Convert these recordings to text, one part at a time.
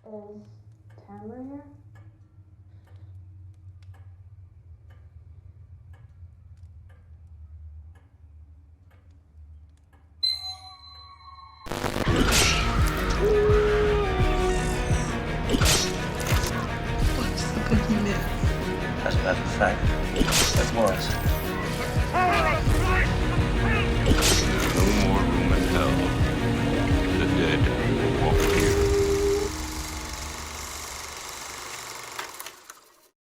Is Tamara here? What's the boogeyman? As a matter of fact, that was. No more room in hell. The dead walk here.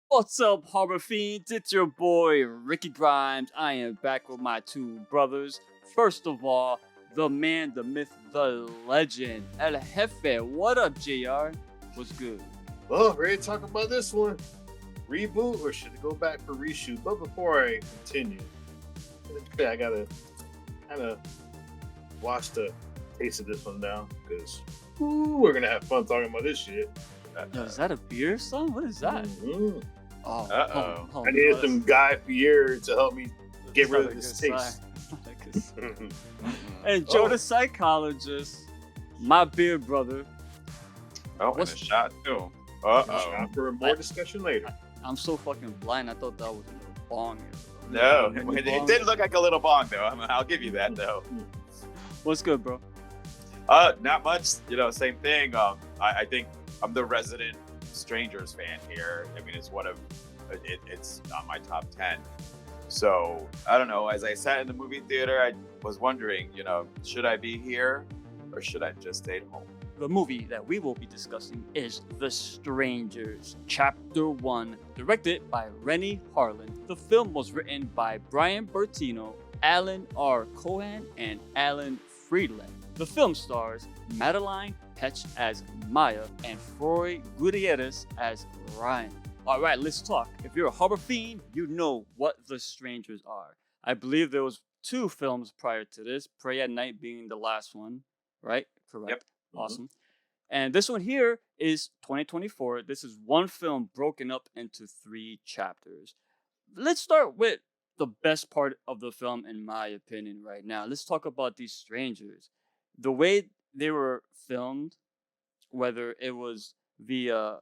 What's up, Harbor Fiends? It's your boy Ricky Grimes. I am back with my two brothers. First of all, the man, the myth, the legend, El Jefe. What up, JR? What's good? Well, ready to talk about this one? Reboot or should it go back for reshoot? But before I continue, I gotta kind of wash the taste of this one down because we're gonna have fun talking about this shit. Yo, is that a beer, son? What is that? Mhm. Oh, Uh-oh. I needed some Guy Fieri to help me get rid of this taste. And Joe the psychologist, my beer brother. Oh, What's- and a shot too. Shot for more discussion later. I'm so fucking blind. I thought that was a little bong. No, Little it bong. did look like a little bong though. I'll give you that though. What's good, bro? Not much. You know, same thing. I think I'm the resident Strangers fan here. I mean, it's it's on my top 10. So I don't know. As I sat in the movie theater, I was wondering, should I be here or should I just stay home? The movie that we will be discussing is The Strangers, Chapter 1, directed by Rennie Harlan. The film was written by Brian Bertino, Alan R. Cohen, and Alan Friedland. The film stars Madeline Petch as Maya and Froy Gutierrez as Ryan. All right, let's talk. If you're a Harbor Fiend, you know what The Strangers are. I believe there was 2 films prior to this, Pray at Night being the last one, right? Correct. Yep. Awesome. And this one here is 2024. This is one film broken up into 3 chapters. Let's start with the best part of the film, in my opinion, right now. Let's talk about these strangers. The way they were filmed, whether it was via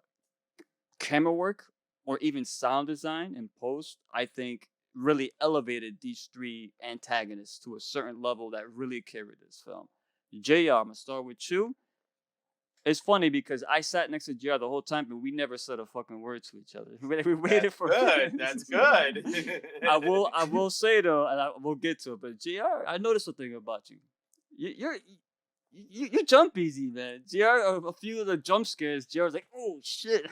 camera work or even sound design and post, I think really elevated these 3 antagonists to a certain level that really carried this film. JR, I'm gonna start with you. It's funny because I sat next to JR the whole time, but we never said a fucking word to each other. We waited That's for good. That's good. I will say though, and I will get to it. But JR, I noticed a thing about you. You jump easy, man. JR, a few of the jump scares, JR was like, oh shit.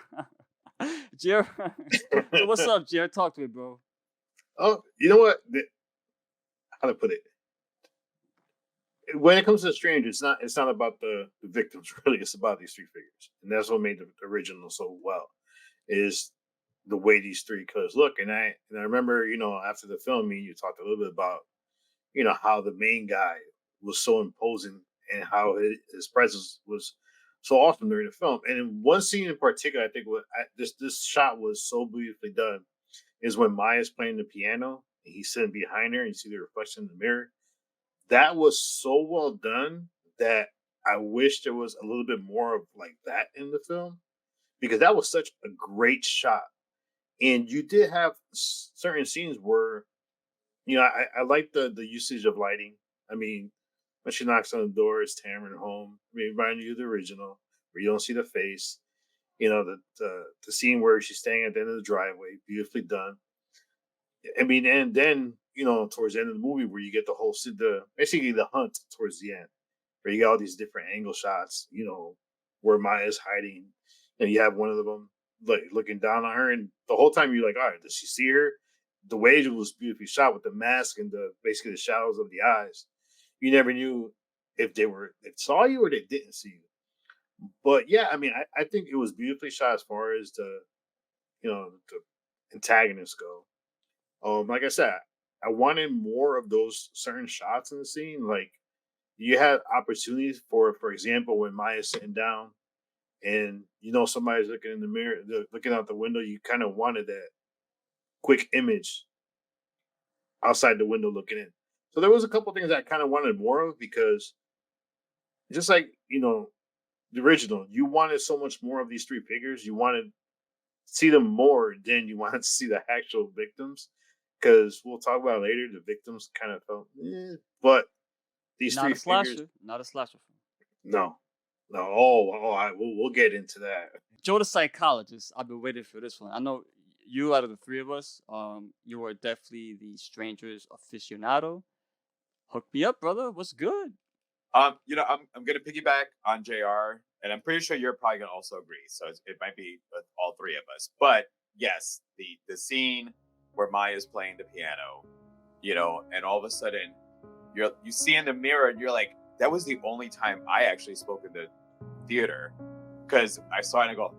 JR, so what's up, JR? Talk to me, bro. Oh, you know what? How to put it? When it comes to strangers, it's not about the victims really. It's about these 3 figures, and that's what made the original so well. Is the way these 3 colors look, and I remember after the film, me and you talked a little bit about how the main guy was so imposing and how his presence was so awesome during the film. And in one scene in particular, I think this shot was so beautifully done is when Maya's playing the piano and he's sitting behind her and you see the reflection in the mirror. That was so well done that I wish there was a little bit more of like that in the film because that was such a great shot. And you did have certain scenes where I like the usage of lighting. I mean, when she knocks on the door, it's Tamron home. I mean, remind you of the original where you don't see the face. The scene where she's standing at the end of the driveway, beautifully done. I mean, and then towards the end of the movie where you get the whole basically the hunt towards the end, where you got all these different angle shots, where Maya's hiding, and you have one of them like looking down on her, and the whole time you're like, all right, does she see her? The way it was beautifully shot with the mask and the basically the shadows of the eyes, you never knew if they saw you or they didn't see you. But yeah, I mean, I think it was beautifully shot as far as the antagonists go. Like I said, I wanted more of those certain shots in the scene. Like you had opportunities for example, when Maya's sitting down and somebody's looking in the mirror, looking out the window. You kind of wanted that quick image outside the window looking in. So there was a couple things I kind of wanted more of because just like the original, you wanted so much more of these three figures. You wanted to see them more than you wanted to see the actual victims. Because we'll talk about it later, the victims kind of felt, but these Not three a figures, slasher. Not a slasher film. no, no. We'll get into that. Joe the psychologist. I've been waiting for this one. I know you out of the three of us, you are definitely the strangers aficionado. Hook me up, brother. What's good? I'm gonna piggyback on JR, and I'm pretty sure you're probably gonna also agree. So it might be with all three of us. But yes, the scene where Maya's playing the piano, and all of a sudden you see in the mirror, and you're like, that was the only time I actually spoke in the theater, because I saw it and I go,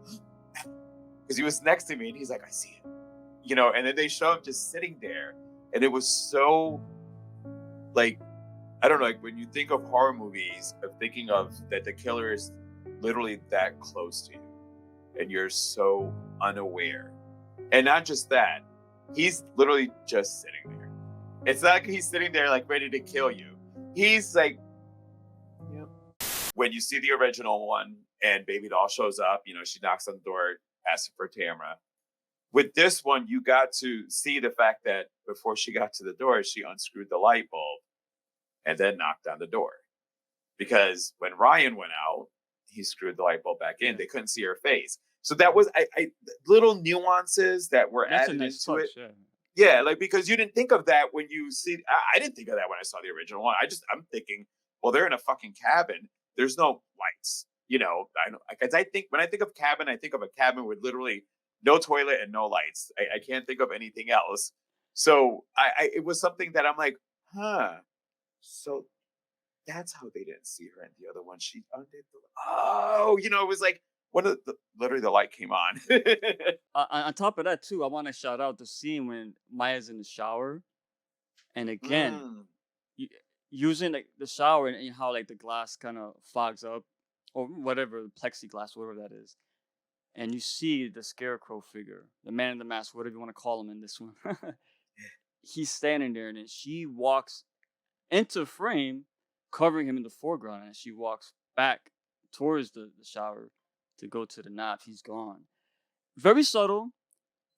because he was next to me and he's like, I see it, and then they show him just sitting there, and it was so like, I don't know, like when you think of horror movies, of thinking of that the killer is literally that close to you and you're so unaware. And not just that, he's literally just sitting there. It's not like he's sitting there like ready to kill you. He's like, yep. When you see the original one and Baby Doll shows up, she knocks on the door, asking for Tamara. With this one, you got to see the fact that before she got to the door, she unscrewed the light bulb and then knocked on the door. Because when Ryan went out, he screwed the light bulb back in. They couldn't see her face. So that was little nuances that were That's a added nice into touch, it. yeah. Yeah, like, because you didn't think of that when you see. I didn't think of that when I saw the original one. I'm thinking, well, they're in a fucking cabin. There's no lights. I know, because when I think of cabin, I think of a cabin with literally no toilet and no lights. I can't think of anything else. So it was something that I'm like, huh. So that's how they didn't see her in the other one. She undid it was like literally the light came on. On top of that, too, I want to shout out the scene when Maya's in the shower. And again, using the shower and how like the glass kind of fogs up or whatever, plexiglass, whatever that is. And you see the scarecrow figure, the man in the mask, whatever you want to call him in this one. He's standing there, and then she walks into frame, covering him in the foreground, and she walks back towards the shower to go to the knob. He's gone. Very subtle.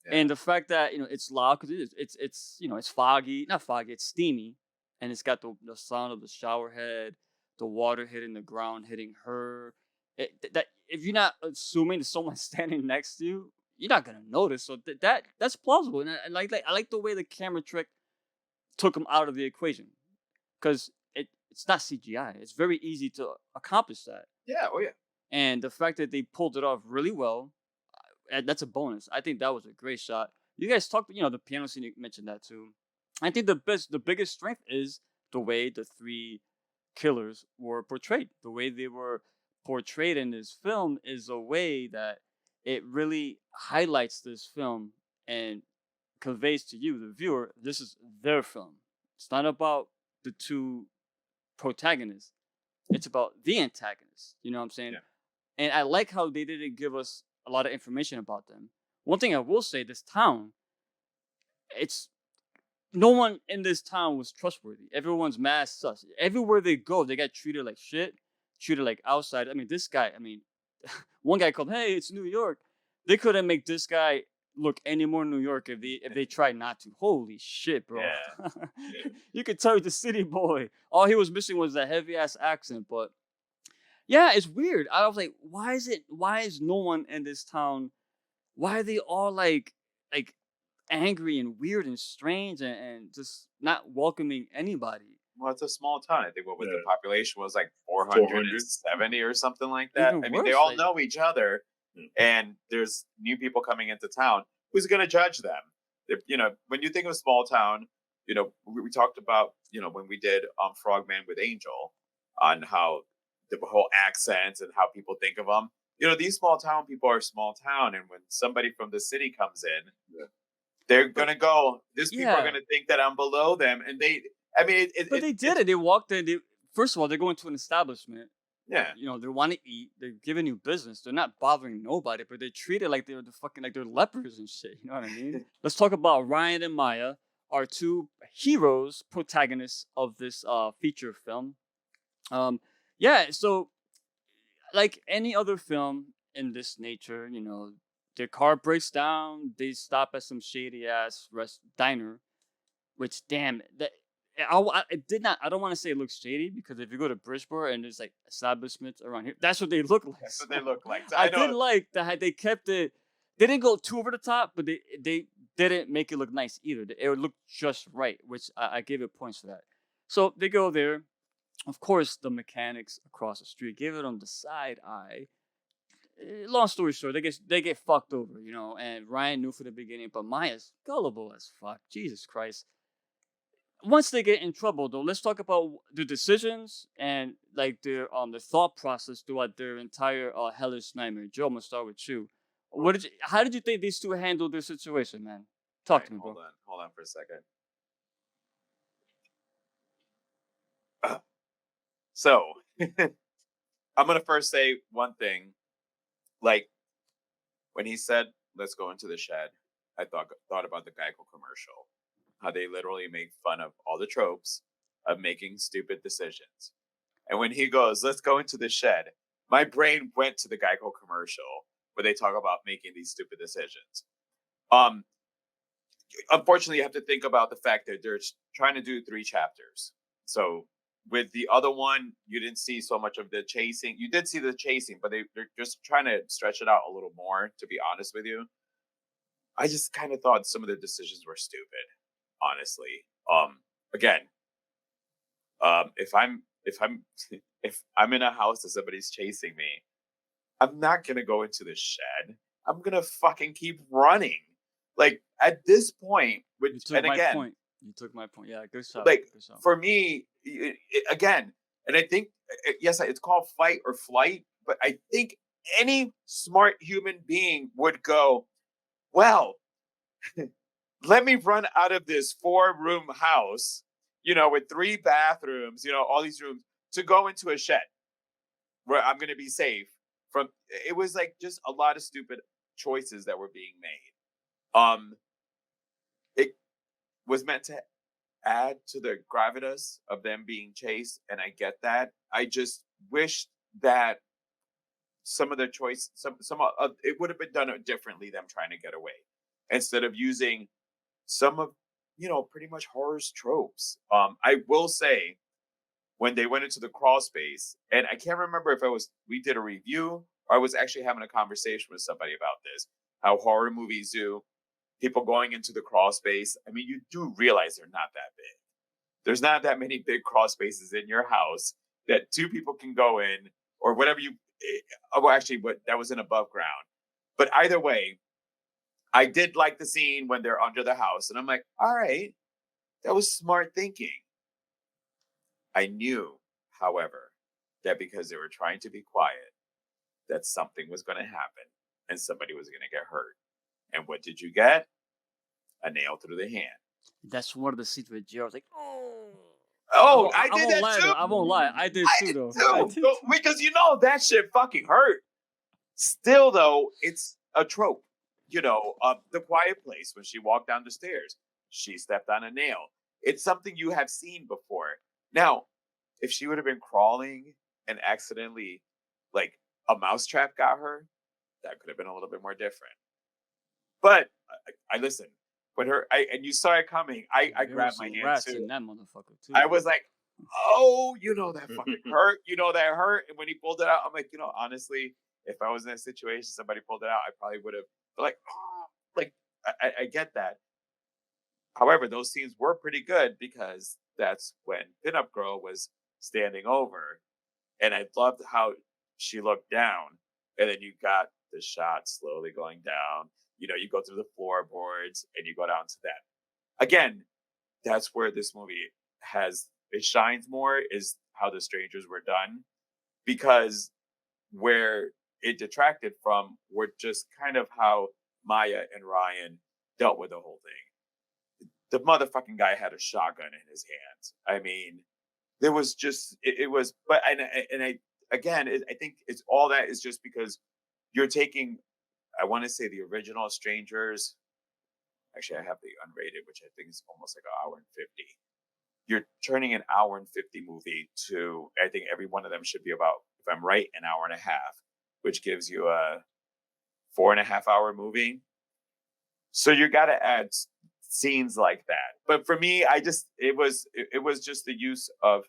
Yeah. And the fact that it's loud, because it's foggy, not foggy, it's steamy, and it's got the sound of the shower head, the water hitting the ground, hitting her. That if you're not assuming there's someone standing next to you, you're not gonna notice. So that's plausible, and I like the way the camera trick took him out of the equation, because it's not CGI. It's very easy to accomplish that. Yeah, oh yeah. And the fact that they pulled it off really well, that's a bonus. I think that was a great shot. You guys talked, the piano scene, you mentioned that too. I think the biggest strength is the way the three killers were portrayed. The way they were portrayed in this film is a way that it really highlights this film and conveys to you, the viewer, this is their film. It's not about the two protagonists. It's about the antagonist. You know what I'm saying? Yeah. And I like how they didn't give us a lot of information about them. One thing I will say, this town, no one in this town was trustworthy. Everyone's mad sus. Everywhere they go, they got treated like shit, treated like outside. I mean, this guy, one guy called, hey, it's New York. They couldn't make this guy look any more New York if they tried not to. Holy shit, bro. Yeah. You could tell he's a city boy. All he was missing was that heavy ass accent. But yeah, it's weird. I was like, why is no one in this town, why are they all like angry and weird and strange and just not welcoming anybody? Well, it's a small town. I think what was the population was like 470 or something like that. Even I mean, worse, they all know each other, and there's new people coming into town. Who's going to judge them? When you think of a small town, we talked about, when we did Frogman with Angel, on how the whole accents and how people think of them. These small town people are small town, and when somebody from the city comes in, they're gonna go. These people are gonna think that I'm below them, and they. I mean, but they did it. They walked in. First of all, they're going to an establishment. Yeah. They want to eat. They're giving you business. They're not bothering nobody, but they're treated like they're they're lepers and shit. You know what I mean? Let's talk about Ryan and Maya, our two heroes, protagonists of this feature film. So like any other film in this nature, you know, their car breaks down, they stop at some shady ass rest diner, which damn that. It did not. I don't want to say it looks shady because if you go to Bridgeport and there's like establishments around here, that's what they look like. That's what they look like. So I I know. did like that they kept it. They didn't go too over the top, but they didn't make it look nice either. It looked just right, which I gave it points for that. So they go there. Of course, the mechanics across the street give it on the side eye. Long story short, they get fucked over, you know. And Ryan knew from the beginning, but Maya's gullible as fuck. Jesus Christ. Once they get in trouble, though, let's talk about the decisions and like the thought process throughout their entire hellish nightmare. Joe, I'm gonna start with you. How did you think these two handled their situation, man? Talk to me, bro. Hold on for a second. So, I'm gonna first say one thing. Like when he said, "Let's go into the shed," I thought about the Geico commercial, how they literally make fun of all the tropes of making stupid decisions. And when he goes, "Let's go into the shed," my brain went to the Geico commercial where they talk about making these stupid decisions. Um, Unfortunately, you have to think about the fact that they're trying to do 3 chapters. So with the other one, you didn't see so much of the chasing. You did see the chasing, but they're just trying to stretch it out a little more, to be honest with you. I just kind of thought some of the decisions were stupid, honestly. Again, if I'm if I'm in a house and somebody's chasing me, I'm not gonna go into the shed. I'm gonna fucking keep running. Like at this point, You which took and my again, point. You took my point. Yeah, good shot. like Good shot. for me, again, and I think yes, it's called fight or flight, but I think any smart human being would go, well, let me run out of this 4-room house, you know, with 3 bathrooms, you know, all these rooms to go into a shed where I'm going to be safe from. It was like just a lot of stupid choices that were being made. It was meant to add to the gravitas of them being chased, and I get that. I just wish that some of the choice, it would have been done differently. Them trying to get away instead of using some of, you know, pretty much horror's tropes. I will say when they went into the crawl space, and I can't remember if we did a review or I was actually having a conversation with somebody about this, how horror movies do people going into the crawl space. I mean, you do realize they're not that big. There's not that many big crawl spaces in your house that 2 people can go in or whatever well, actually, but that was in above ground. But either way, I did like the scene when they're under the house, and I'm like, all right, that was smart thinking. I knew, however, that because they were trying to be quiet, that something was going to happen and somebody was going to get hurt. And what did you get? A nail through the hand. That's one of the scenes where Joe was like, oh. Oh, I did won't that lie, too. though. I won't lie. I did too, though. I did Too. Because you know that shit fucking hurt. Still, though, it's a trope. You know, The Quiet Place, when she walked down the stairs, she stepped on a nail. It's something you have seen before. Now, if she would have been crawling and accidentally, like, a mousetrap got her, that could have been a little bit more different. But I listened. When and you saw it coming, I grabbed my hand rats too. in that motherfucker too. I was like, oh, you know that fucking hurt. You know that hurt. And when he pulled it out, I'm like, you know, honestly, if I was in a situation, somebody pulled it out, I probably would have like, oh, like I get that. However, those scenes were pretty good because that's when Pinup Girl was standing over, and I loved how she looked down, and then you got the shot slowly going down. You know, you go through the floorboards and you go down to that. Again, that's where this movie it shines more, is how the strangers were done, because where it detracted from were just kind of how Maya and Ryan dealt with the whole thing. The motherfucking guy had a shotgun in his hands. I mean, there was just it was, but I think it's all that is just because you're taking. I want to say the original Strangers. Actually, I have the unrated, which I think is almost like an hour and 50. you're turning an hour and 50 movie to, I think every one of them should be about, if I'm right, an hour and a half, which gives you a 4.5 hour movie. So you got to add scenes like that. But for me, it was just the use of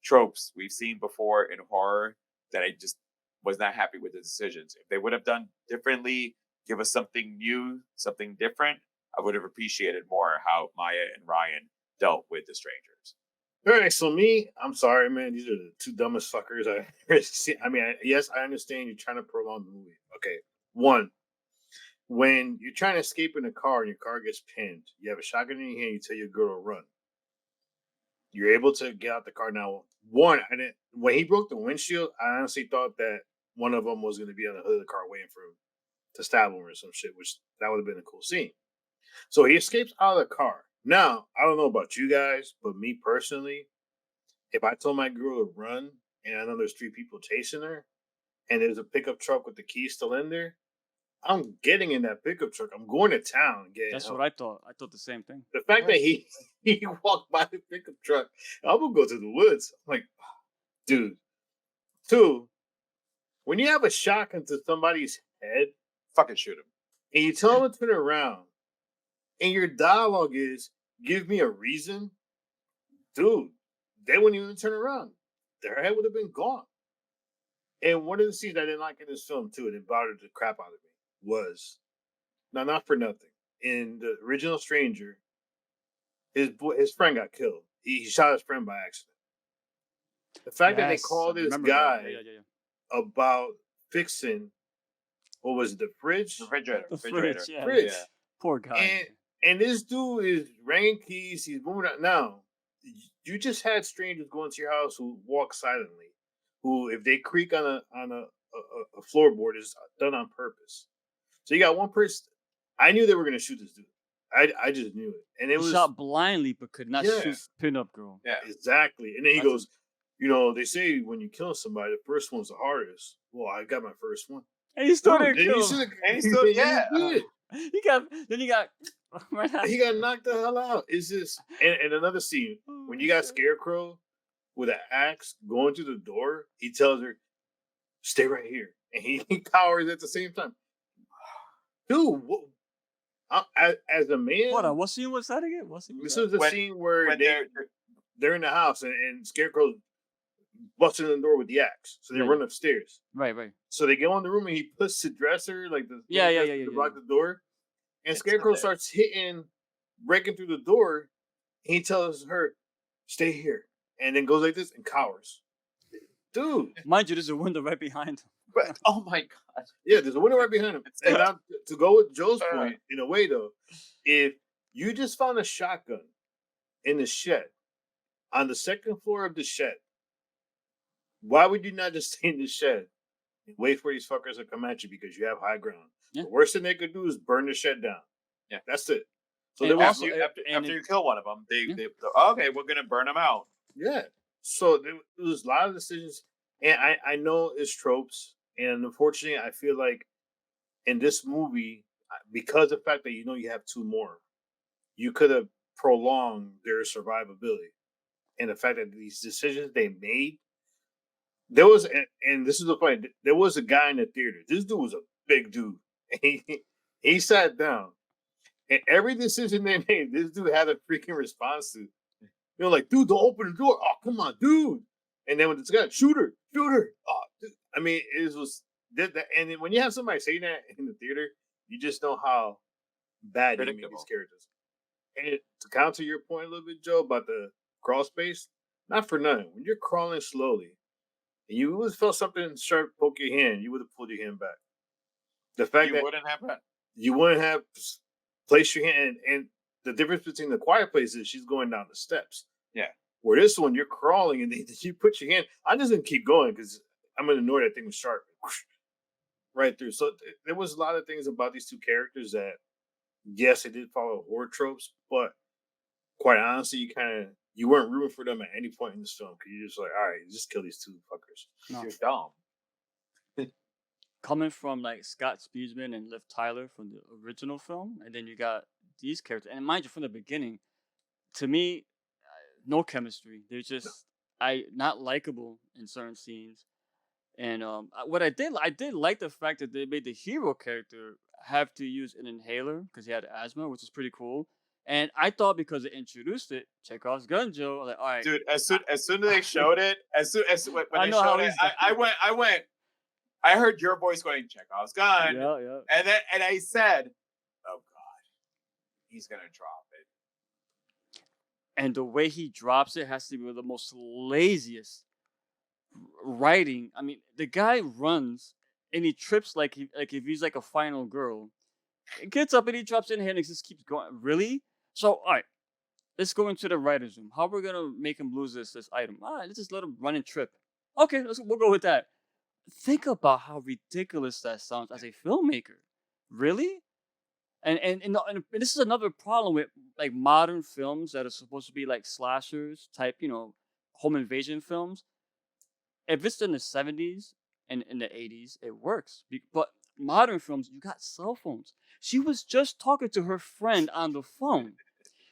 tropes we've seen before in horror that I just was not happy with the decisions. If they would have done differently, give us something new, something different, I would have appreciated more how Maya and Ryan dealt with the strangers. All right, so me, I'm sorry, man. These are the two dumbest fuckers I ever seen. I mean, yes, I understand you're trying to prolong the movie. Okay, one, when you're trying to escape in a car and your car gets pinned, you have a shotgun in your hand, you tell your girl to run. You're able to get out the car now. One, I didn't. When he broke the windshield, I honestly thought that one of them was going to be on the hood of the car waiting for him to stab him or some shit, which that would have been a cool scene. So he escapes out of the car. Now, I don't know about you guys, but me personally, if I told my girl to run and I know there's 3 people chasing her and there's a pickup truck with the keys still in there, I'm getting in that pickup truck. I'm going to town and getting That's help. what I thought. I thought the same thing. The fact that he walked by the pickup truck, I'm gonna go to the woods. I'm like, dude. 2, when you have a shotgun to somebody's head Fucking shoot him. and you tell them to turn around, and your dialogue is, "Give me a reason," dude, they wouldn't even turn around. Their head would have been gone. And one of the scenes I didn't like in this film too, and it bothered the crap out of me, was now not for nothing. In the original Stranger, his friend got killed. He shot his friend by accident. The fact that they Yes, called I this remember that. guy Yeah. about fixing what was it, the fridge? Refrigerator. The Refrigerator. fridge, yeah. Fridge. Yeah. Poor guy. And this dude is ringing keys. He's moving out. Now, you just had strangers go into your house who walk silently, who, if they creak on a floorboard, is done on purpose. So you got one person. I knew they were going to shoot this dude. I just knew it, and it He was shot blindly but could not shoot Yes. pinup girl. Yeah. exactly. And then he That's- goes, they say when you kill somebody, the first one's the hardest. Well, I got my first one. And he still Dude, didn't then you kill should him. have- And he still- yeah. did. He got right out. He got knocked the hell out. Is this and another scene when you got Scarecrow with an axe going through the door? He tells her, "Stay right here," and he cowers at the same time. Dude, as a man, Hold on, what scene was that again? What scene was this that? is the When- scene where when they're in the house and Scarecrow's busting in the door with the axe, so they Yeah. run upstairs. Right. So they go in the room and he puts the dresser, like the Yeah, to block the door. And It's Scarecrow not there. starts breaking through the door. And he tells her, "Stay here," and then goes like this and cowers. Dude, Mind you, there's a window right behind him. But, oh my God. yeah, there's a window right behind him. And now, to go with Joe's Uh. point, in a way though, if you just found a shotgun in the shed on the second floor of the shed, why would you not just stay in the shed and wait for these fuckers to come at you because you have high ground? Yeah. The worst thing they could do is burn the shed down. Yeah. That's it. So And there was also- After you kill one of them, Yeah. okay, we're gonna burn them out. yeah. So there was a lot of decisions, and I know it's tropes, and unfortunately, I feel like in this movie, because of the fact that you have 2 more, you could have prolonged their survivability, and the fact that these decisions they made. There was, and this is the point. There was a guy in the theater. This dude was a big dude. He sat down, and every decision they made, this dude had a freaking response to. Like, dude, don't open the door. Oh, come on, dude. And then when this guy, shoot her. Oh, dude. I mean, it was that. And then when you have somebody saying that in the theater, you just know how bad they made these Predictable. characters. And to counter your point a little bit, Joe, about the crawl space, not for nothing. When you're crawling slowly, and you would have felt something sharp poke your hand, you would have pulled your hand back. The fact You that wouldn't have that. you wouldn't have placed your hand, and the difference between the quiet place is she's going down the steps. Yeah. Where this one, you're crawling and you put your hand. I just didn't keep going because I'm gonna know that thing was sharp, right through. So there was a lot of things about these 2 characters that, yes, they did follow horror tropes, but quite honestly, you weren't rooting for them at any point in this film because you're just like, all right, just kill these 2 fuckers. No. You're dumb. Coming from like Scott Speedman and Liv Tyler from the original film, and then you got these characters, and mind you, from the beginning, to me, no chemistry. They're just not likable in certain scenes. And what I did like the fact that they made the hero character have to use an inhaler because he had asthma, which is pretty cool. And I thought because they introduced it, Chekhov's gun, Joe. Like, all right, Dude, as soon as they showed it, when I they know how showed it, he's. I went. I heard your voice going, Chekhov's gun, Yeah, yeah. and I said, "Oh God, he's gonna drop it." And the way he drops it has to be the most laziest writing. I mean, the guy runs and he trips like if he's like a final girl. He gets up and he drops in here and it just keeps going. Really? So all right, let's go into the writer's room. How we're gonna make him lose this item? All right, let's just let him run and trip. Okay, we'll go with that. Think about how ridiculous that sounds as a filmmaker. Really? And this is another problem with like modern films that are supposed to be like slashers type, home invasion films. If it's in the 70s and in the 80s, it works. But modern films, you got cell phones. She was just talking to her friend on the phone.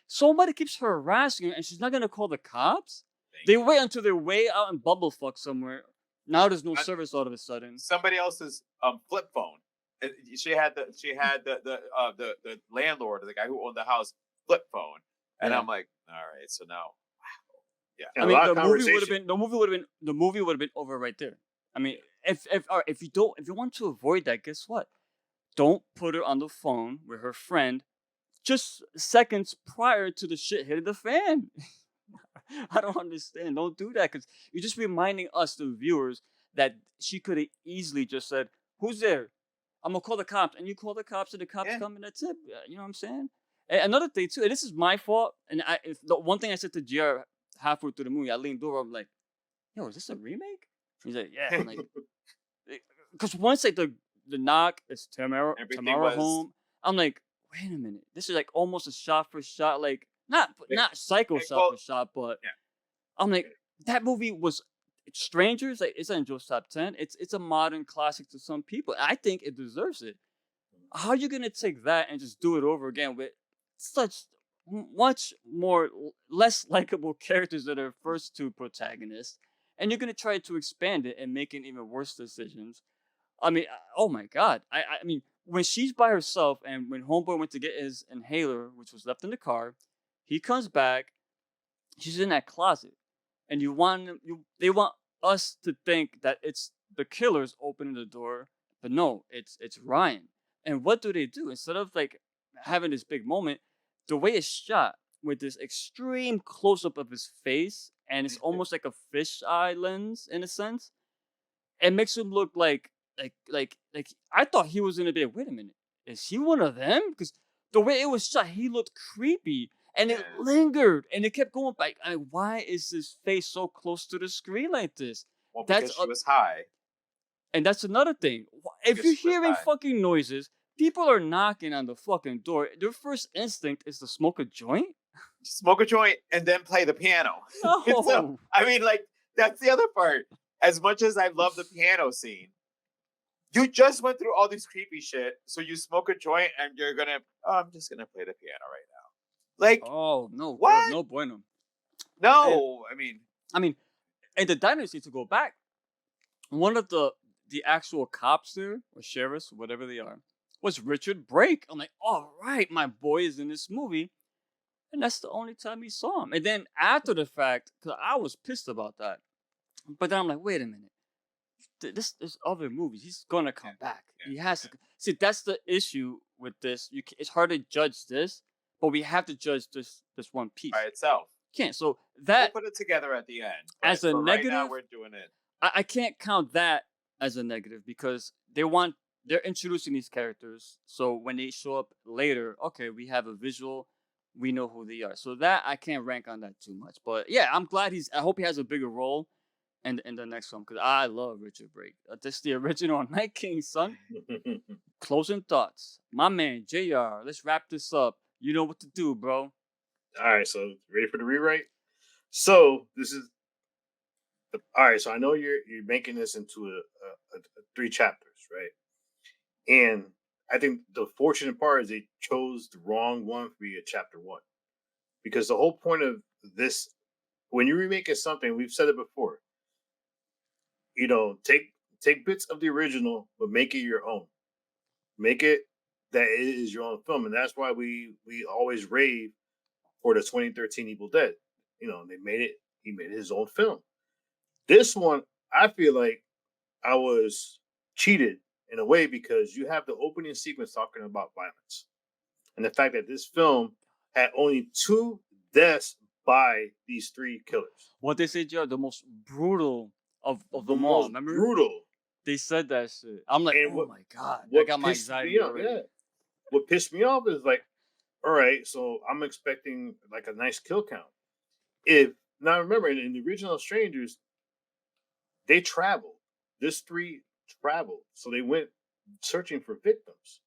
Somebody keeps her harassing her, and she's not gonna call the cops. They wait until they're way out in bumblefuck somewhere. Now there's no service all of a sudden. Somebody else's flip phone. She had the landlord, the guy who owned the house, flip phone, and I'm like, all right, so now, wow, yeah. And I mean, the movie would have been over right there. I mean, if you want to avoid that, guess what? Don't put her on the phone with her friend just seconds prior to the shit hitting the fan. I don't understand. Don't do that because you're just reminding us, the viewers, that she could have easily just said, "Who's there? I'm gonna call the cops," and you call the cops, and the cops come, and that's it. You know what I'm saying? And another thing too, and this is my fault. And the one thing I said to JR halfway through the movie, I leaned over, I'm like, "Yo, is this a remake?" He's like, "Yeah." I'm like, because once like the knock is Tamara home, I'm like, wait a minute, this is like almost a shot for shot, like not psycho shot for shot, but I'm like, that movie was Strangers. Like, it's on Joe's top 10. It's a modern classic to some people. I think it deserves it. How are you gonna take that and just do it over again with such much more less likable characters than our first two protagonists, and you're gonna try to expand it and make it even worse decisions? I mean, oh my God. I mean, when she's by herself and when Homeboy went to get his inhaler, which was left in the car, he comes back. She's in that closet, and they want us to think that it's the killers opening the door, but no, it's Ryan. And what do? Instead of like having this big moment, the way it's shot with this extreme close up of his face, and it's almost like a fisheye lens in a sense. It makes him look like I thought he was gonna be. Wait a minute, is he one of them? Because the way it was shot, he looked creepy, and it lingered, and it kept going back. Why is his face so close to the screen like this? Well, because she was high. And that's another thing. If you're hearing fucking noises, people are knocking on the fucking door. Their first instinct is to smoke a joint. Smoke a joint and then play the piano. No. So, I mean, like, that's the other part. As much as I love the piano scene, you just went through all this creepy shit, so you smoke a joint and you're gonna, I'm just gonna play the piano right now. Like, oh no, what? No bueno. No, I mean, and the diners need to go back. One of the actual cops there, or sheriffs, whatever they are, was Richard Brake. I'm like, all right, my boy is in this movie. And that's the only time he saw him. And then after the fact, because I was pissed about that. But then I'm like, wait a minute. There's other movies. He's going to come back. He has to. See, that's the issue with this. It's hard to judge this, but we have to judge this one piece. By itself. Can't. So that. We'll put it together at the end. As a negative. Right now, we're doing it. I can't count that as a negative because they're introducing these characters. So when they show up later, okay, we have a visual. We know who they are. So that I can't rank on that too much. But yeah, I'm glad I hope he has a bigger role in the next film because I love Richard Brake. This is the original Night King, son. Closing thoughts. My man, JR, let's wrap this up. You know what to do, bro. All right, so ready for the rewrite? So this is all right. So I know you're making this into a 3 chapters, right? And I think the fortunate part is they chose the wrong one to be a chapter 1, because the whole point of this when you're remaking something, we've said it before. You know, take bits of the original, but make it your own. Make it that it is your own film, and that's why we always rave for the 2013 Evil Dead. You know, they made it. He made his own film. This one, I feel like I was cheated in a way because you have the opening sequence talking about violence and the fact that this film had only 2 deaths by these 3 killers. What they say, Joe, the most brutal of The them all. most Remember? brutal. They said that shit. I'm like, And oh my god, that what got my pissed anxiety me off, already. yeah. What pissed me off is like, all right, so I'm expecting like a nice kill count. If now remember in the original Strangers, they traveled. This 3 traveled, so they went searching for victims.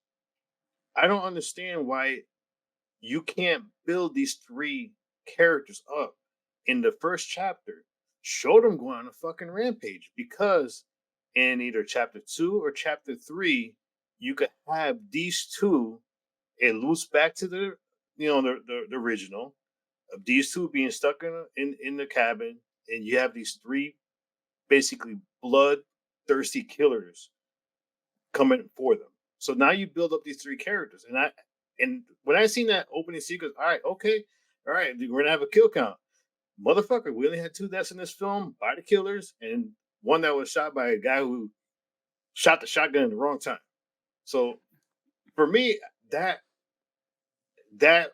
I don't understand why you can't build these 3 characters up in the first chapter. Show them going on a fucking rampage because in either chapter 2 or chapter 3, you could have these 2 it loops back to the the original of these 2 being stuck in the cabin, and you have these 3 basically bloodthirsty killers coming for them. So now you build up these 3 characters, and when I seen that opening sequence, all right, okay, all right, we're gonna have a kill count. Motherfucker, we only had 2 deaths in this film by the killers, and one that was shot by a guy who shot the shotgun in the wrong time. So for me, that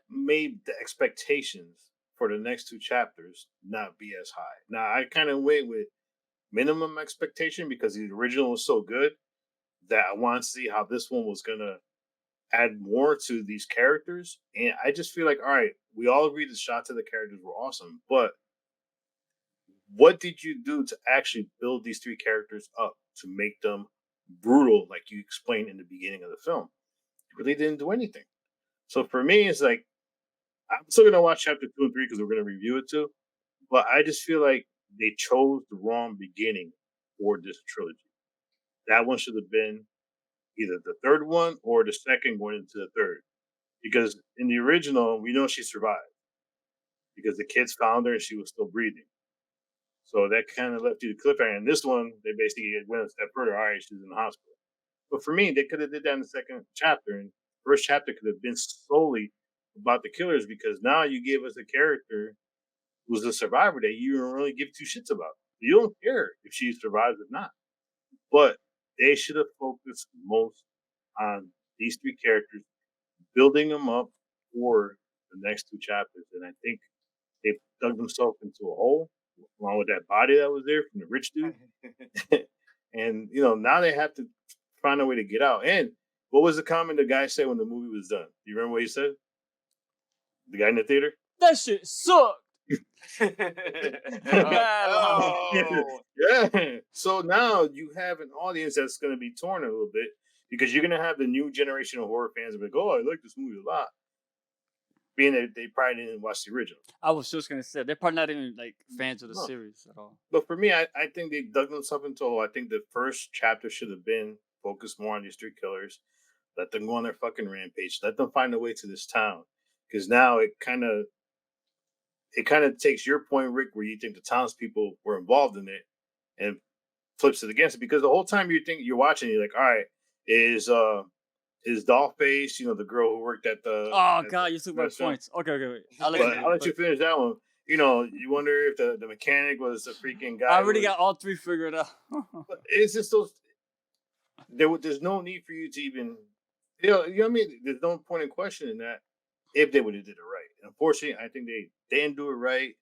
made the expectations for the next 2 chapters not be as high. Now I kind of went with minimum expectation because the original was so good that I want to see how this one was gonna add more to these characters. And I just feel like, all right, we all agree the shots of the characters were awesome, but what did you do to actually build these 3 characters up to make them brutal, like you explained in the beginning of the film? You really didn't do anything. So for me, it's like I'm still gonna watch chapter 2 and 3 because we're gonna review it too. But I just feel like they chose the wrong beginning for this trilogy. That one should have been either the third one or the second going into the third. Because in the original, we know she survived because the kids found her and she was still breathing. So that kind of left you the cliffhanger. And this one, they basically went a step further. All right, she's in the hospital. But for me, they could have did that in the second chapter. And first chapter could have been solely about the killers because now you gave us a character who's a survivor that you don't really give 2 shits about. You don't care if she survives or not. But they should have focused most on these 3 characters, building them up for the next 2 chapters. And I think they dug themselves into a hole along with that body that was there from the rich dude. And now they have to find a way to get out. And what was the comment the guy said when the movie was done? Do you remember what he said? The guy in the theater? That shit sucked. Oh. Yeah. So now you have an audience that's going to be torn a little bit because you're going to have the new generation of horror fans be like, "Oh, I like this movie a lot," being that they probably didn't watch the original. I was just gonna say they're probably not even like fans of the No. series at all. But for me, I think they dug themselves into a hole. I think the first chapter should have been focused more on these 3 killers. Let them go on their fucking rampage. Let them find a way to this town. Because now it kind of takes your point, Rick, where you think the townspeople were involved in it, and flips it against it. Because the whole time you're watching, you're like, all right, is Dollface, the girl who worked at the God, you took my restaurant. points. Okay, wait. I'll let you finish that one. You wonder if the mechanic was a freaking guy. I already got all 3 figured out. But it's just those. There's no need for you to even. You know what I mean? There's no point in questioning that if they would have did it right. And unfortunately, I think they didn't do it right.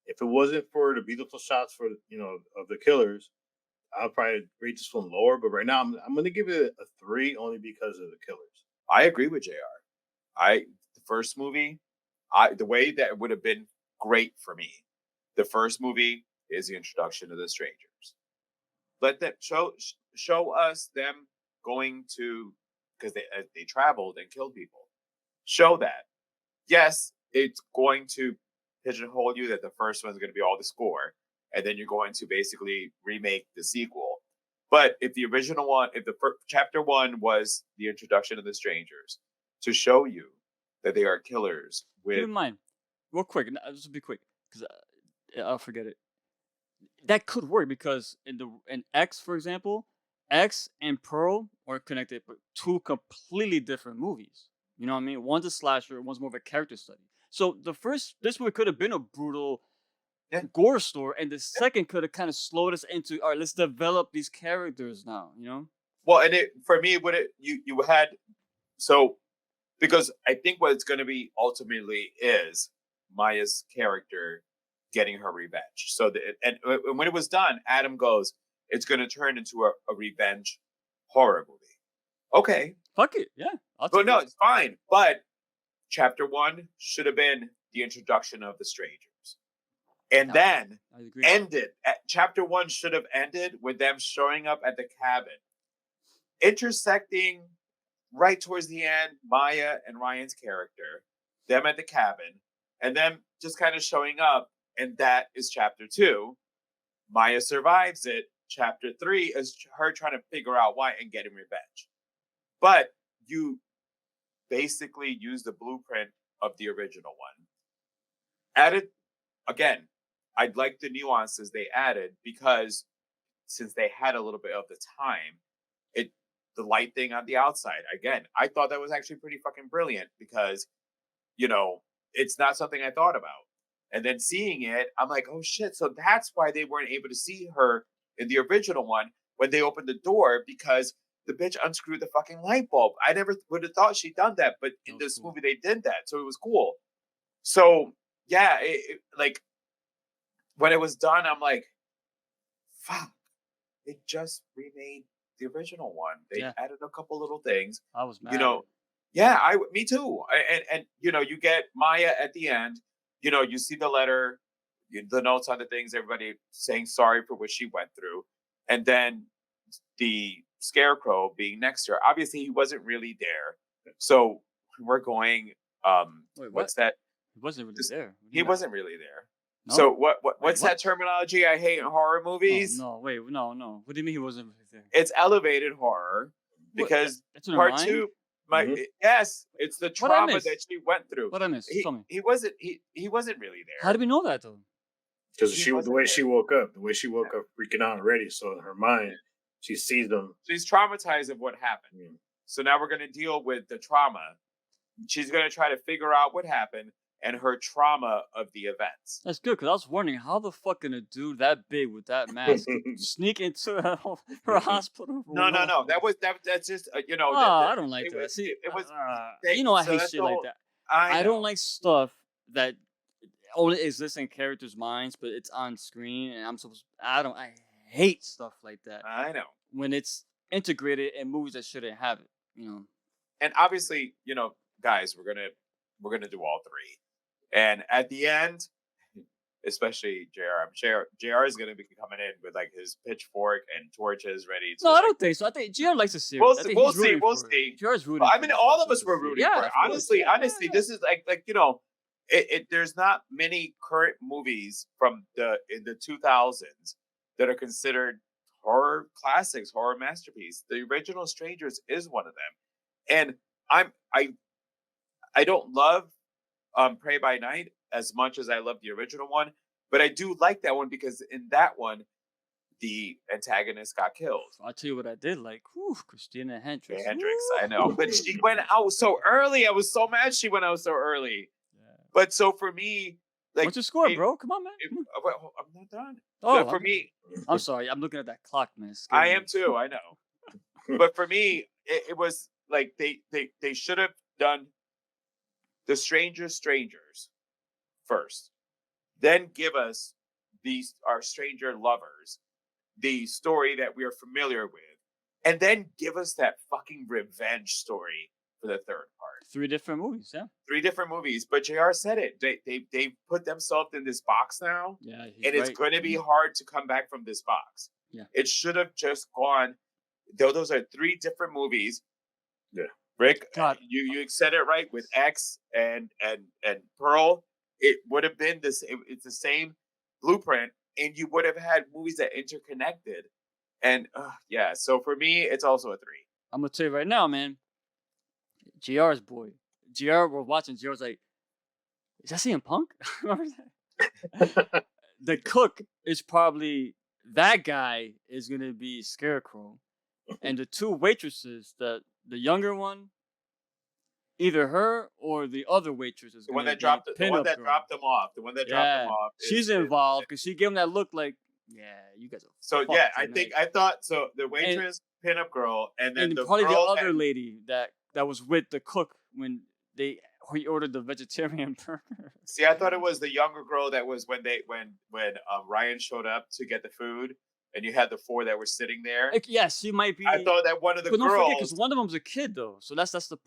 If it wasn't for the beautiful shots for of the killers, I'll probably rate this one lower. But right now, I'm going to give it a 3 only because of the killers. I agree with JR. The first movie, the way that it would have been great for me. The first movie is the introduction of the strangers. Let them show us them going to, because they traveled and killed people. Show that. Yes, it's going to pigeonhole you that the first one's going to be all the score, and then you're going to basically remake the sequel. But if the original one, if the chapter 1 was the introduction of the strangers, to show you that they are killers with. Keep in mind, real quick, this will be quick, because I'll forget it. That could work because in X, for example, X and Pearl are connected, but two completely different movies. You know what I mean? One's a slasher, one's more of a character study. So this movie could have been a brutal Yeah. gore story, and the second could have kind of slowed us into, all right, let's develop these characters now. You know? Well, and for me, you had so because I think what it's going to be ultimately is Maya's character getting her revenge. So and when it was done, Adam goes, "It's going to turn into a revenge horror movie." Okay, Fuck it, yeah. but no, it's fine. But chapter 1 should have been the introduction of the strangers, and then I agree. ended. Chapter 1 should have ended with them showing up at the cabin, intersecting right towards the end, Maya and Ryan's character, them at the cabin, and them just kind of showing up, and that is chapter 2. Maya survives it. Chapter 3 is her trying to figure out why and getting revenge. But you basically use the blueprint of the original one. Added, again, I'd like the nuances they added because since they had a little bit of the time, the light thing on the outside. Again, I thought that was actually pretty fucking brilliant because, it's not something I thought about. And then seeing it, I'm like, oh shit. So that's why they weren't able to see her in the original one when they opened the door, because the bitch unscrewed the fucking light bulb. I never would have thought she'd done that, but in this movie they did that. So it was cool. So yeah, like when it was done, I'm like, fuck, they just remade the original one. They added a couple little things. I was mad. Me too. And you get Maya at the end. You see the letter, the notes on the things, everybody saying sorry for what she went through, and then the scarecrow being next to her. Obviously, he wasn't really there, so we're going. Wait, what's that? He wasn't really there. He wasn't really there. No? So what's that terminology I hate in horror movies? Oh, no. What do you mean he wasn't really there? It's elevated horror because part 2. Yes, it's the trauma that she went through. What I missed? Tell me. He wasn't really there. How do we know that though? Because the way she woke up freaking out already. So in her mind, she sees them. She's traumatized of what happened. Yeah. So now we're going to deal with the trauma. She's going to try to figure out what happened and her trauma of the events. That's good, because I was wondering how the fuck can a dude that big with that mask sneak into her hospital? No. That's just I don't like that. See, it was. I hate shit like that. I don't like stuff that only exists in characters' minds, but it's on screen, and I hate stuff like that. I know when it's integrated in movies that shouldn't have it. And obviously, guys, we're gonna do all 3. And at the end, especially JR is going to be coming in with like his pitchfork and torches ready to. No, I don't think so. I think JR likes the series. We'll see. JR's rooting. I mean, all of us were rooting for it. Honestly, this is like there's not many current movies from in the 2000s that are considered horror classics, horror masterpiece. The original Strangers is one of them, and I don't love Prey by Night as much as I love the original one, but I do like that one because in that one, the antagonist got killed. I'll tell you what I did like. Christina Hendricks. I know, but she went out so early. I was so mad she went out so early. Yeah. But so for me, like, what's your score, bro? Come on, man. I'm not done. Oh, for me, I'm sorry. I'm looking at that clock, man. I am too. I know, but for me, it was like they should have done the strangers first, then give us our stranger lovers, the story that we are familiar with, and then give us that fucking revenge story for the third part. 3 different movies, yeah. 3 different movies, but JR said it. They put themselves in this box now, and it's going to be hard to come back from this box. Yeah, it should have just gone. Those are 3 different movies. Yeah. Rick, you said it right with X and Pearl. It would have been this. It's the same blueprint, and you would have had movies that interconnected. And so for me, it's also a 3. I'm gonna tell you right now, man. JR's boy, JR. We're watching. JR's like, is that CM Punk? Remember that? the cook is probably that guy is gonna be Scarecrow, and the two waitresses, the younger one, either her or the other waitress is The gonna one that be dropped the one Pinup that Girl. dropped them off. The one that dropped them Yeah, off. she's involved because she gave him that look like, yeah, you guys are. So fucked yeah, tonight. I thought so. The waitress, pinup girl, and then and the probably the girl other that, lady that was with the cook when he ordered the vegetarian burger. see, I thought it was the younger girl that was when Ryan showed up to get the food, and you had the four that were sitting there. Like, yes, she might be. I thought that one of the but don't forget, girls. because one of them's a kid though, so that's the.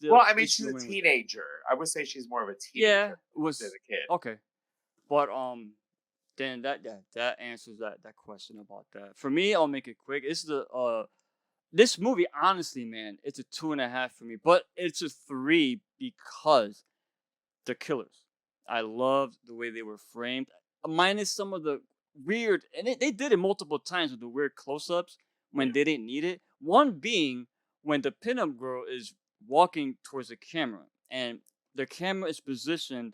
Well, I mean, issue she's a with- teenager. I would say she's more of a Yeah, teenager was than a kid. okay, but then that answers that question about that. For me, I'll make it quick. It's this movie, honestly, man, it's a 2.5 for me, but it's a 3 because the killers. I loved the way they were framed, minus some of the weird, and they did it multiple times with the weird close-ups when they didn't need it. One being when the pinup girl is walking towards the camera, and the camera is positioned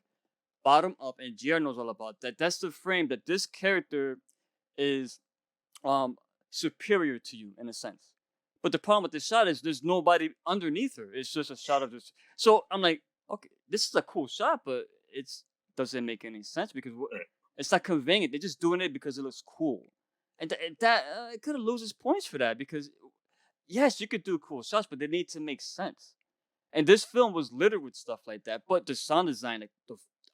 bottom up, and GR knows all about that. That's the frame that this character is superior to you in a sense. But the problem with this shot is there's nobody underneath her. It's just a shot of this. So I'm like, okay, this is a cool shot, but it's doesn't make any sense because it's not conveying it. They're just doing it because it looks cool, and that it kind of loses points for that because yes, you could do cool shots, but they need to make sense. And this film was littered with stuff like that. But the sound design, like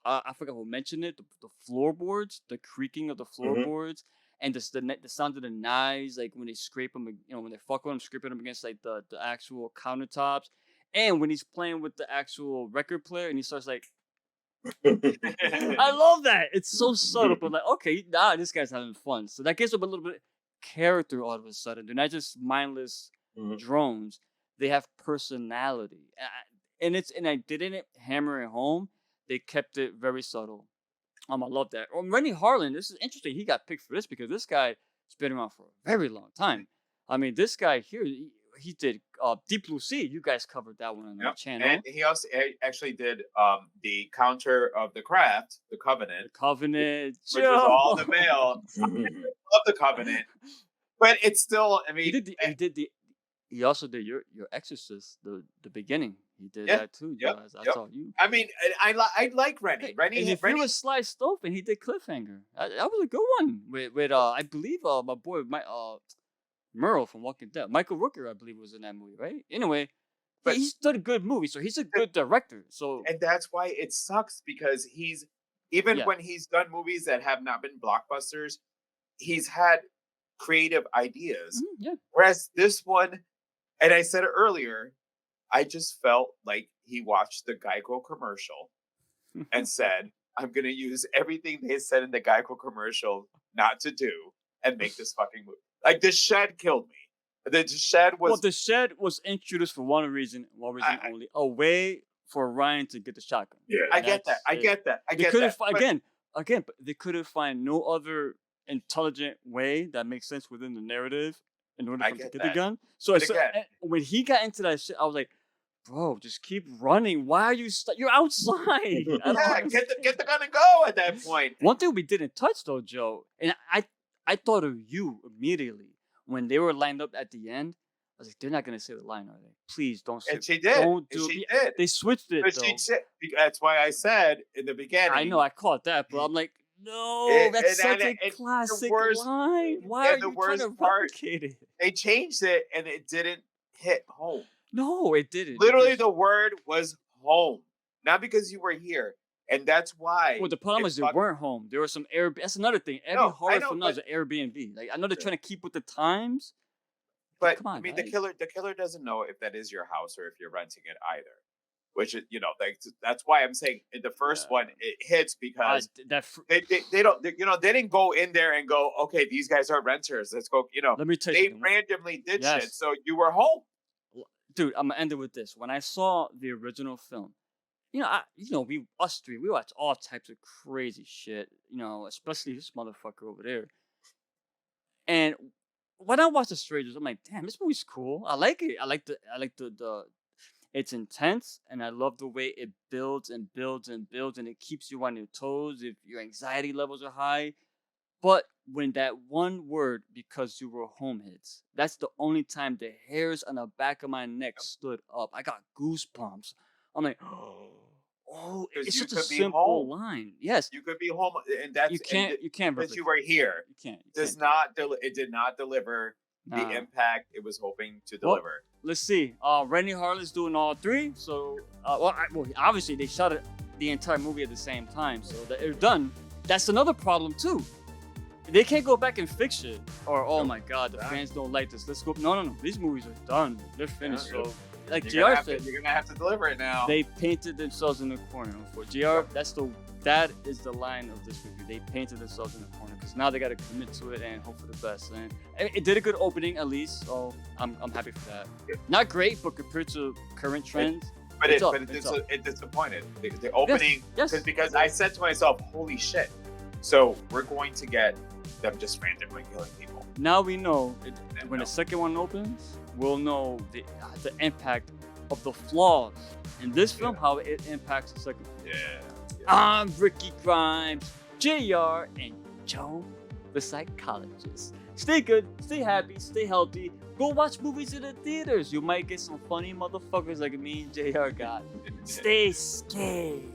I forgot who mentioned it, the floorboards, the creaking of the floorboards, and the sound of the knives, like when they scrape them, when they fuck with them, scraping them against like the actual countertops, and when he's playing with the actual record player and he starts like, I love that. It's so subtle, but like, okay, this guy's having fun. So that gives them a little bit of character all of a sudden. They're not just mindless drones. They have personality, and I didn't hammer it home. They kept it very subtle. I love that. Rennie Harlan, this is interesting. He got picked for this because this guy's been around for a very long time. I mean, this guy here, he did Deep Blue Sea. You guys covered that one on the channel. And he also actually did the counter of The Craft, The Covenant. The Covenant. Which was all the male. I love The Covenant. But it's still, I mean. He also did your Exorcist, the beginning. He did that too. I saw you. I mean, I like Rennie. Hey, Rennie, and if Rennie he was Sly Stolpen, he did Cliffhanger. That was a good one with I believe my boy Merle from Walking Dead. Michael Rooker, I believe, was in that movie, right? Anyway, but he's done a good movie, so he's a good director. So and that's why it sucks because he's when he's done movies that have not been blockbusters, he's had creative ideas. Whereas this one, and I said it earlier, I just felt like he watched the Geico commercial and said, I'm going to use everything they said in the Geico commercial not to do and make this fucking movie. Like, The Shed killed me. The Shed was... Well, The Shed was introduced for one reason only. A way for Ryan to get the shotgun. Yeah. I get that. Again, but they couldn't find no other intelligent way that makes sense within the narrative in order for him to get the gun. So when he got into that shit, I was like, bro, just keep running. Why are you you're outside? Get the gun and go at that point. One thing we didn't touch though, Joe, and I thought of you immediately when they were lined up at the end. I was like, they're not gonna say the line, are they? Please don't say. And she did. Don't do she it. did. They switched it. Though. That's why I said in the beginning. I know I caught that, but I'm like, no, that's such a classic line. Why are you trying to replicate it? They changed it and it didn't hit home. No, it didn't. Literally, the word was home, not because you were here, and that's why. Well, the problem is they weren't home. There was some Airbnb. That's another thing. Every horror film now is an Airbnb. Like I know they're trying to keep with the times, but come on, I mean, the killer doesn't know if that is your house or if you're renting it either. Which is, that's why I'm saying in the first one it hits because they didn't go in there and go, okay, these guys are renters. Let's go. Let me tell you, they randomly did shit, so you were home. Dude, I'm gonna end it with this. When I saw the original film, we watch all types of crazy shit. Especially this motherfucker over there. And when I watched The Strangers, I'm like, damn, this movie's cool. I like it. I like the It's intense, and I love the way it builds and builds and builds, and it keeps you on your toes if your anxiety levels are high. But when that one word, because you were home, hits, that's the only time the hairs on the back of my neck stood up. I got goosebumps. I'm like, oh, Because it's you such a could be simple home. line. Yes, You could be home, and that's you can't because you replicate. were here. You can't. You Does can't. not it did not deliver the Nah. impact it was hoping to Well, deliver. let's see. Rennie Harlan's doing all three. So, well, obviously they shot it the entire movie at the same time, so they're done. That's another problem too. They can't go back and fix it. Or oh Nope. my God, the Nah. fans don't like this. Let's go. No. These movies are done. They're finished. Yeah. So, like You're gonna, Jr. have to, said, you're gonna have to deliver it now. they painted themselves in the corner. For Jr., that is the line of this review. They painted themselves in the corner because now they got to commit to it and hope for the best. And it did a good opening at least, so I'm happy for that. Yeah. Not great, but compared to current trends, But it's it up, but it's up. it disappointed. The opening Yes. because I said to myself, "Holy shit!" So we're going to get them just frantically killing people. Now we know when No. the second one opens, we'll know the impact of the flaws in this film, how it impacts the second film. Yeah. I'm Ricky Grimes, JR, and Joe, the psychologist. Stay good, stay happy, stay healthy. Go watch movies in the theaters. You might get some funny motherfuckers like me and JR got. Stay scared.